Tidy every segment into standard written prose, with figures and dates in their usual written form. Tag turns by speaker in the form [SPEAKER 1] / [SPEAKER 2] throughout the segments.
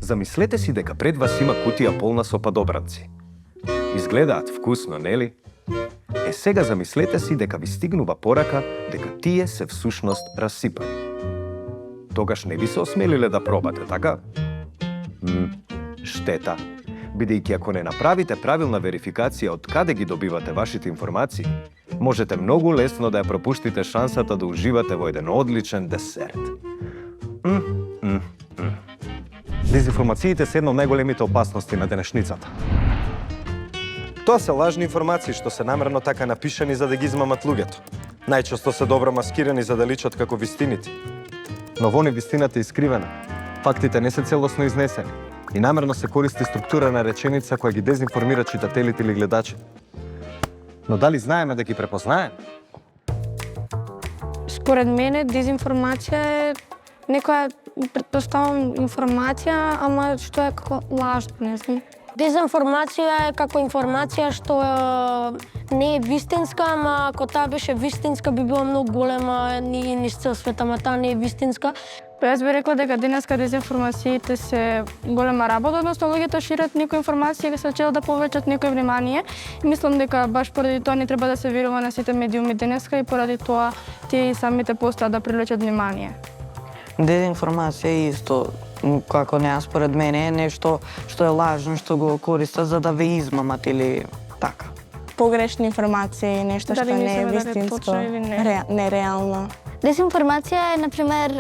[SPEAKER 1] Замислете си дека пред вас има кутија полна со падобранци. Изгледаат вкусно, нели? Сега замислете си дека ви стигнува порака дека тие се всушност расипани. Тогаш не би се осмелиле да пробате, така? Штета. Бидејќи ако не направите правилна верификација од каде ги добивате вашите информации, можете многу лесно да ја пропуштите шансата да уживате во еден одличен десерт. Дезинформациите се една од најголемите опасности на денешницата. Тоа се лажни информации што се намерно така напишани за да ги измамат луѓето. Најчесто се добро маскирани за да личат како вистините. Но во вистината е искривена. Фактите не се целосно изнесени. И намерно се користи структура на реченица која ги дезинформира читателите или гледачите. Но дали знаеме да ги препознаеме?
[SPEAKER 2] Според мене дезинформација е некоја, претпоставам, информација, ама што е како лажно, не знам.
[SPEAKER 3] Дезинформација е како информација што не е вистинска, ама ако таа беше вистинска би била многу голема и низ цел свет, ама таа не е вистинска.
[SPEAKER 2] Јас би рекла дека денеска дезинформациите се голема работа, односно луѓето шират некои информации и се чел да повеќат некој внимание. И мислам дека баш поради тоа не треба да се верува на сите медиуми денеска и поради тоа тие самите постојат да привлечат внимание.
[SPEAKER 4] Дезинформација е исто, како неа според мене, е нешто што е лажно, што го користат за да ве измамат или така.
[SPEAKER 5] Погрешни информации, нешто што не е вистинско, нереално.
[SPEAKER 6] Дезинформација е, например,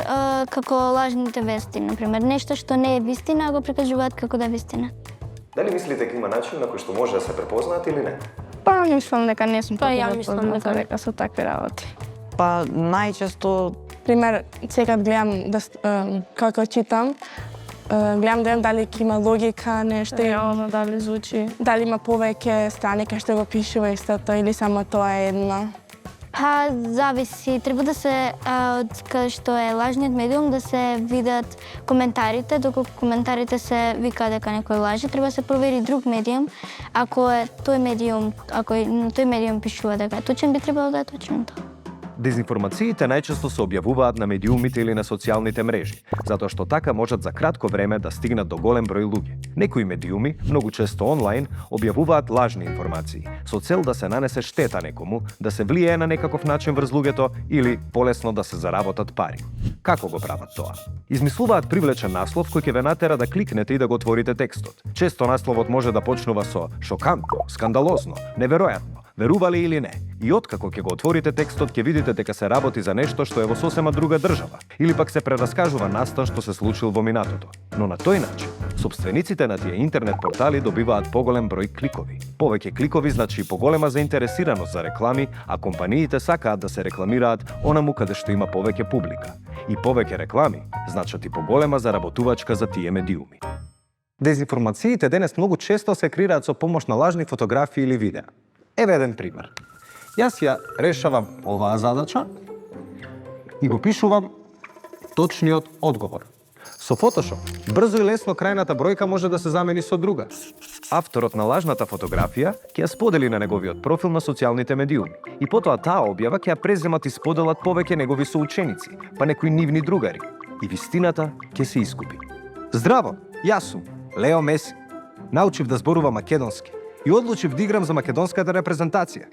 [SPEAKER 6] како лажните вести. Например, нешто што не е вистина, го прикажуваат како да е вистина.
[SPEAKER 1] Дали мислите дека има начин на кој што може да се препознаат или не?
[SPEAKER 2] Па, мислам дека не сум
[SPEAKER 3] Ја мислам
[SPEAKER 2] дека со такви работи.
[SPEAKER 4] Па најчесто,
[SPEAKER 5] Пример, секад гледам како читам, гледам дали има логика, нешто,
[SPEAKER 2] Реално дали звучи.
[SPEAKER 5] дали има повеќе страни кај што го пишува истото или само тоа е едно.
[SPEAKER 6] Па, зависи. Треба да се, од кај што е лажниот медиум, да се видат коментарите. Доколку коментарите се вика дека некој лаже, треба да се провери друг медиум. Ако тој медиум пишува дека е точен, би требало да е точно тоа.
[SPEAKER 1] Дезинформациите најчесто се објавуваат на медиумите или на социјалните мрежи, затоа што така можат за кратко време да стигнат до голем број луѓе. Некои медиуми, многу често онлайн, објавуваат лажни информации, со цел да се нанесе штета некому, да се влијае на некаков начин врз луѓето или полесно да се заработат пари. Како го прават тоа? Измислуваат привлечен наслов кој ќе ве натера да кликнете и да го отворите текстот. Често насловот може да почнува со шокантно, скандалозно, неверојатно, верували или не. И откако ќе го отворите текстот, ќе видите дека се работи за нешто што е во сосема друга држава, или пак се прераскажува настан што се случил во минатото. Но на тој начин, сопствениците на тие интернет портали добиваат поголем број кликови. Повеќе кликови значи и поголема заинтересираност за реклами, а компаниите сакаат да се рекламираат онаму каде што има повеќе публика. И повеќе реклами значат и поголема заработувачка за тие медиуми. Дезинформациите денес многу често се креираат со помош на лажни фотографии или видеа. Еве еден пример. Јас ја решавам оваа задача и го пишувам точниот одговор. Со Photoshop, брзо и лесно крајната бројка може да се замени со друга. Авторот на лажната фотографија ќе ја сподели на неговиот профил на социјалните медиуми и потоа таа објава ќе ја преземат и споделат повеќе негови соученици, па некои нивни другари. И вистината ќе се искупи. Здраво, јас сум Лео Меси. Научив да зборувам македонски и одлучив да играм за македонската репрезентација.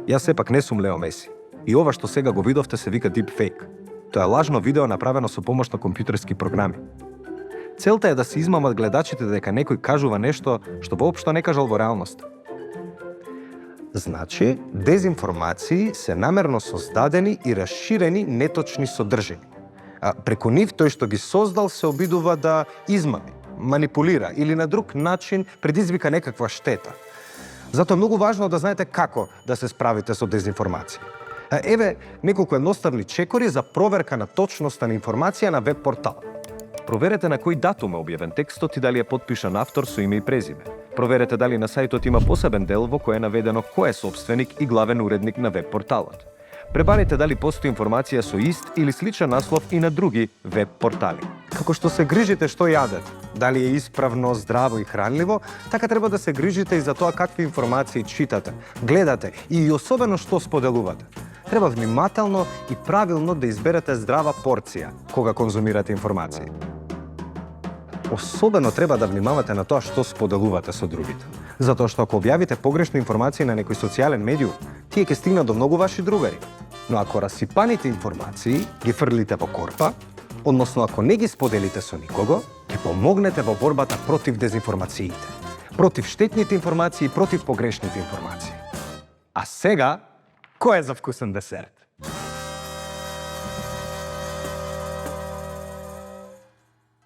[SPEAKER 1] Јас сепак не сум Лео Меси. И ова што сега го видовте се вика deepfake. Тоа е лажно видео направено со помош на компјутерски програми. Целта е да се измамат гледачите дека некој кажува нешто што воопшто не кажал во реалноста. Значи, дезинформации се намерно создадени и расширени неточни содржини. А преку нив тој што ги создал се обидува да измами, манипулира или на друг начин предизвика некаква штета. Затоа е многу важно да знаете како да се справите со дезинформација. Еве неколку едноставни чекори за проверка на точноста на информација на веб портал. Проверете на кој датум е објавен текстот и дали е потпишан автор со име и презиме. Проверете дали на сајтот има посебен дел во кој е наведено кој е сопственик и главен уредник на веб порталот. Пребарите дали постои информација со ист или сличен наслов и на други веб портали. Како што се грижите што јадете, дали е исправно, здраво и хранливо, така треба да се грижите и за тоа какви информации читате, гледате и особено што споделувате. Треба внимателно и правилно да изберете здрава порција кога конзумирате информации. Особено треба да внимавате на тоа што споделувате со другите. Затоа што ако објавите погрешни информации на некој социјален медиум, тие ќе стигнат до многу ваши другари. Но ако расипаните информации ги фрлите во корпа, односно ако не ги споделите со никого, ќе помогнете во борбата против дезинформациите, против штетните информации и против погрешните информации. А сега, кој е за вкусен десерт?